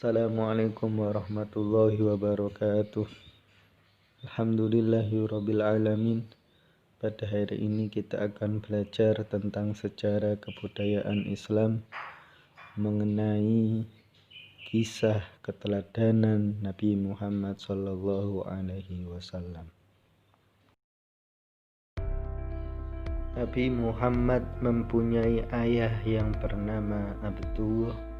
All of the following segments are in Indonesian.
Assalamualaikum warahmatullahi wabarakatuh. Alhamdulillahirrabbilalamin. Pada hari ini kita akan belajar tentang sejarah kebudayaan Islam mengenai kisah keteladanan Nabi Muhammad SAW. Nabi Muhammad mempunyai ayah yang bernama Abdullah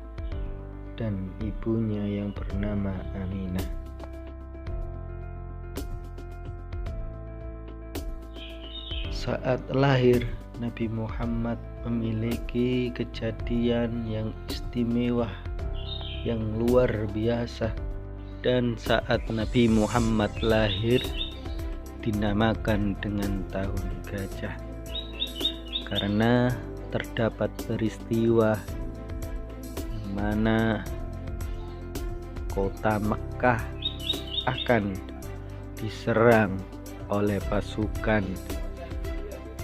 dan ibunya yang bernama Aminah. Saat lahir, Nabi Muhammad memiliki kejadian yang istimewa, yang luar biasa. Dan saat Nabi Muhammad lahir, dinamakan dengan tahun gajah, karena terdapat peristiwa mana kota Mekkah akan diserang oleh pasukan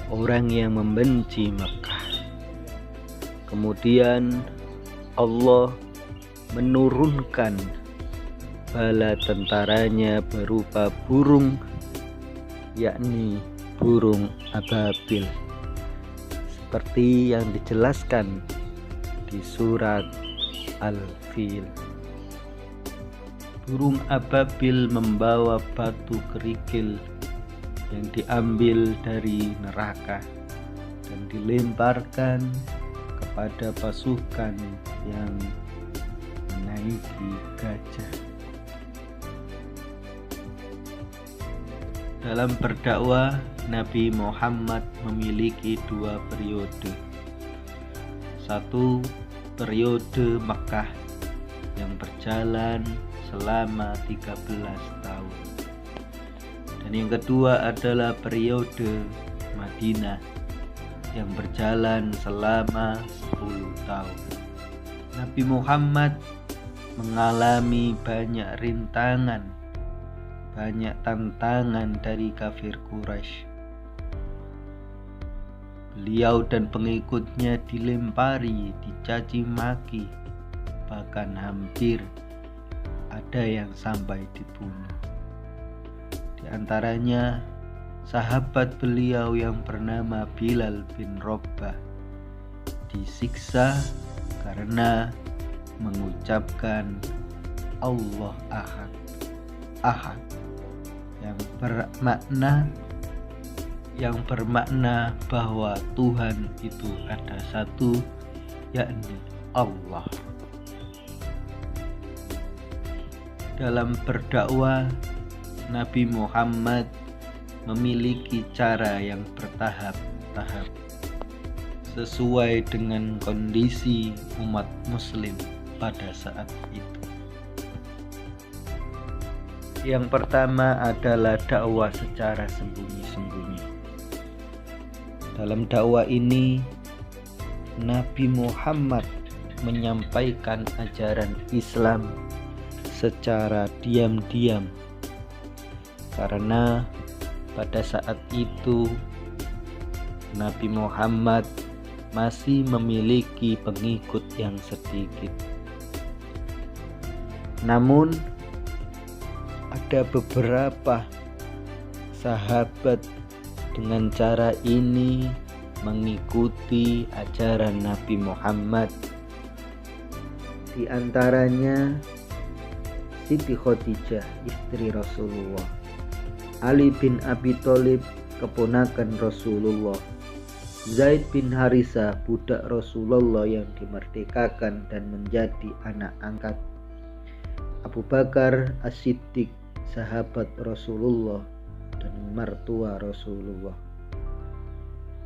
orang yang membenci Mekkah. Kemudian Allah menurunkan bala tentaranya berupa burung, yakni burung ababil, seperti yang dijelaskan di surat Al-Fil. Burung ababil membawa batu kerikil yang diambil dari neraka dan dilemparkan kepada pasukan yang menaiki gajah. Dalam berdakwah, Nabi Muhammad memiliki dua periode. Satu, periode Makkah yang berjalan selama 13 tahun. Dan yang kedua adalah periode Madinah yang berjalan selama 10 tahun. Nabi Muhammad mengalami banyak rintangan, banyak tantangan dari kafir Quraisy. Beliau dan pengikutnya dilempari, dicaci maki, bahkan hampir ada yang sampai dibunuh. Di antaranya sahabat beliau yang bernama Bilal bin Rabah disiksa karena mengucapkan Allah Ahad, Ahad yang bermakna bahwa Tuhan itu ada satu, yakni Allah. Dalam berdakwah, Nabi Muhammad memiliki cara yang bertahap-tahap sesuai dengan kondisi umat muslim pada saat itu. Yang pertama adalah dakwah secara sembunyi-sembunyi. Dalam dakwah ini, Nabi Muhammad menyampaikan ajaran Islam secara diam-diam, karena pada saat itu Nabi Muhammad masih memiliki pengikut yang sedikit. Namun ada beberapa sahabat dengan cara ini mengikuti ajaran Nabi Muhammad. Di antaranya Siti Khadijah, istri Rasulullah, Ali bin Abi Thalib, keponakan Rasulullah, Zaid bin Harisah, budak Rasulullah yang dimerdekakan dan menjadi anak angkat, Abu Bakar As-Siddiq, sahabat Rasulullah dan mertua Rasulullah,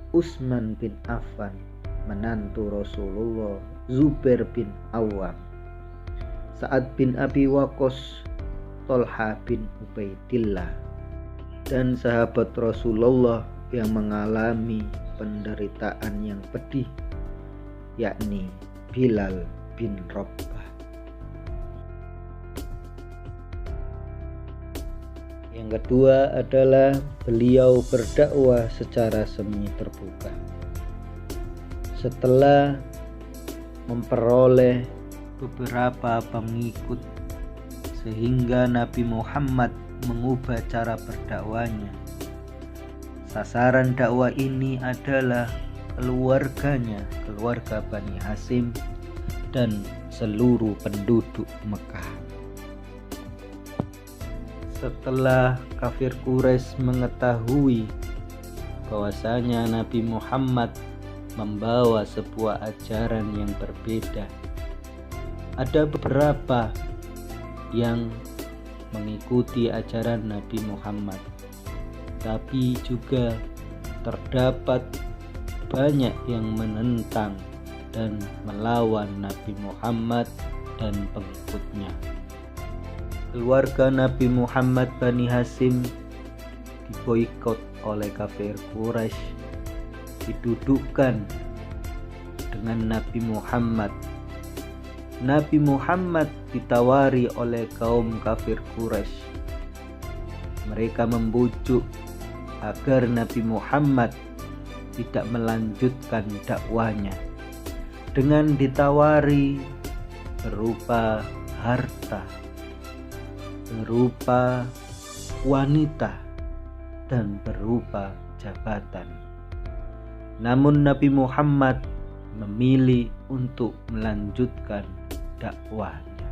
Utsman bin Affan, menantu Rasulullah, Zubair bin Awam, Sa'ad bin Abi Waqqas, Thalhah bin Ubaidillah, dan sahabat Rasulullah yang mengalami penderitaan yang pedih, yakni Bilal bin Rabah. Yang kedua adalah beliau berdakwah secara semi terbuka. Setelah memperoleh beberapa pengikut, sehingga Nabi Muhammad mengubah cara berdakwahnya. Sasaran dakwah ini adalah keluarganya, keluarga Bani Hasyim dan seluruh penduduk Mekah. Setelah kafir Quraisy mengetahui bahwasanya Nabi Muhammad membawa sebuah ajaran yang berbeda, ada beberapa yang mengikuti ajaran Nabi Muhammad, tapi juga terdapat banyak yang menentang dan melawan Nabi Muhammad dan pengikutnya. Keluarga Nabi Muhammad Bani Hasyim diboikot oleh kafir Quraisy, didudukkan dengan Nabi Muhammad. Nabi Muhammad ditawari oleh kaum kafir Quraisy. Mereka membujuk agar Nabi Muhammad tidak melanjutkan dakwahnya dengan ditawari berupa harta, berupa wanita, dan berupa jabatan. Namun Nabi Muhammad memilih untuk melanjutkan dakwahnya.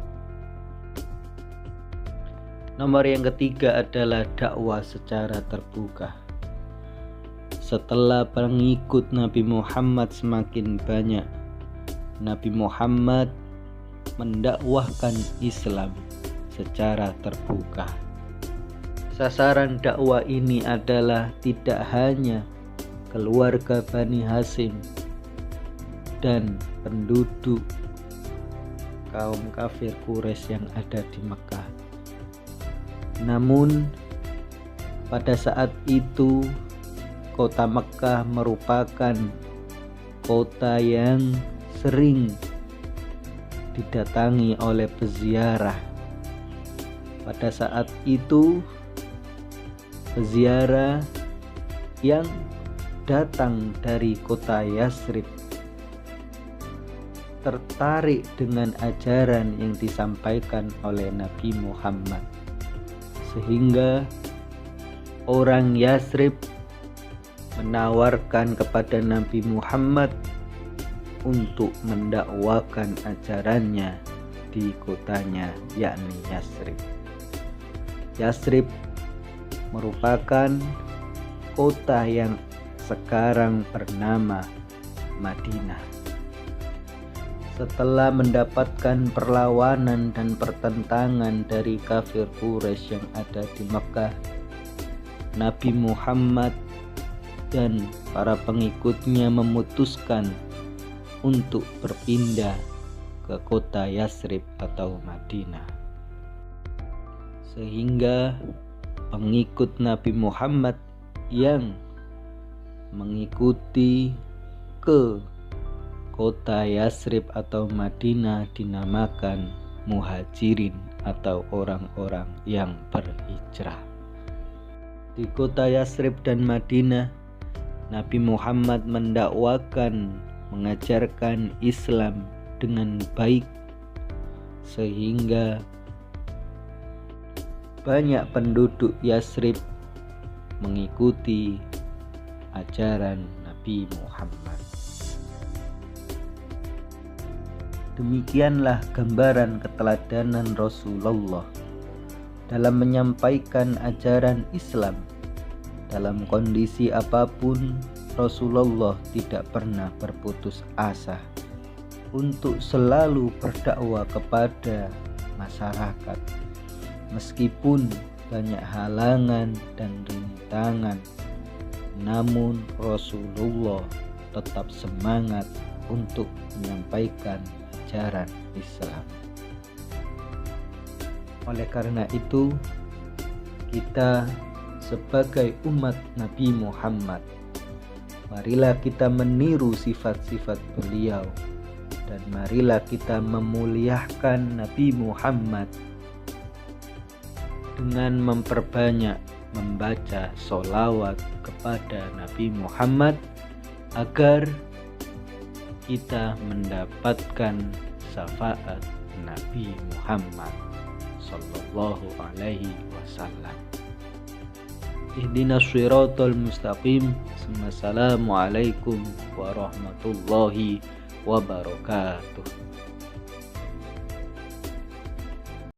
Nomor yang ketiga adalah dakwah secara terbuka. Setelah pengikut Nabi Muhammad semakin banyak, Nabi Muhammad mendakwahkan Islam secara terbuka. Sasaran dakwah ini adalah tidak hanya keluarga Bani Hasyim dan penduduk kaum kafir Quraisy yang ada di Mekah. Namun pada saat itu kota Mekah merupakan kota yang sering didatangi oleh peziarah. Pada saat itu peziarah yang datang dari kota Yatsrib tertarik dengan ajaran yang disampaikan oleh Nabi Muhammad, sehingga orang Yatsrib menawarkan kepada Nabi Muhammad untuk mendakwakan ajarannya di kotanya, yakni Yatsrib. Yatsrib merupakan kota yang sekarang bernama Madinah. Setelah mendapatkan perlawanan dan pertentangan dari kafir Quraisy yang ada di Mekah, Nabi Muhammad dan para pengikutnya memutuskan untuk berpindah ke kota Yatsrib atau Madinah. Sehingga pengikut Nabi Muhammad yang mengikuti ke kota Yatsrib atau Madinah dinamakan muhajirin atau orang-orang yang berhijrah. Di kota Yatsrib dan Madinah, Nabi Muhammad mendakwakan, mengajarkan Islam dengan baik, sehingga banyak penduduk Yatsrib mengikuti ajaran Nabi Muhammad. Demikianlah gambaran keteladanan Rasulullah dalam menyampaikan ajaran Islam. Dalam kondisi apapun, Rasulullah tidak pernah berputus asa untuk selalu berdakwah kepada masyarakat. Meskipun banyak halangan dan rintangan, namun Rasulullah tetap semangat untuk menyampaikan ajaran Islam. Oleh karena itu, kita sebagai umat Nabi Muhammad, marilah kita meniru sifat-sifat beliau, dan marilah kita memuliakan Nabi Muhammad dengan memperbanyak membaca sholawat kepada Nabi Muhammad, agar kita mendapatkan syafaat Nabi Muhammad sallallahu alaihi wasallam. Ihdinas shiratal mustaqim. Assalamualaikum warahmatullahi wabarakatuh.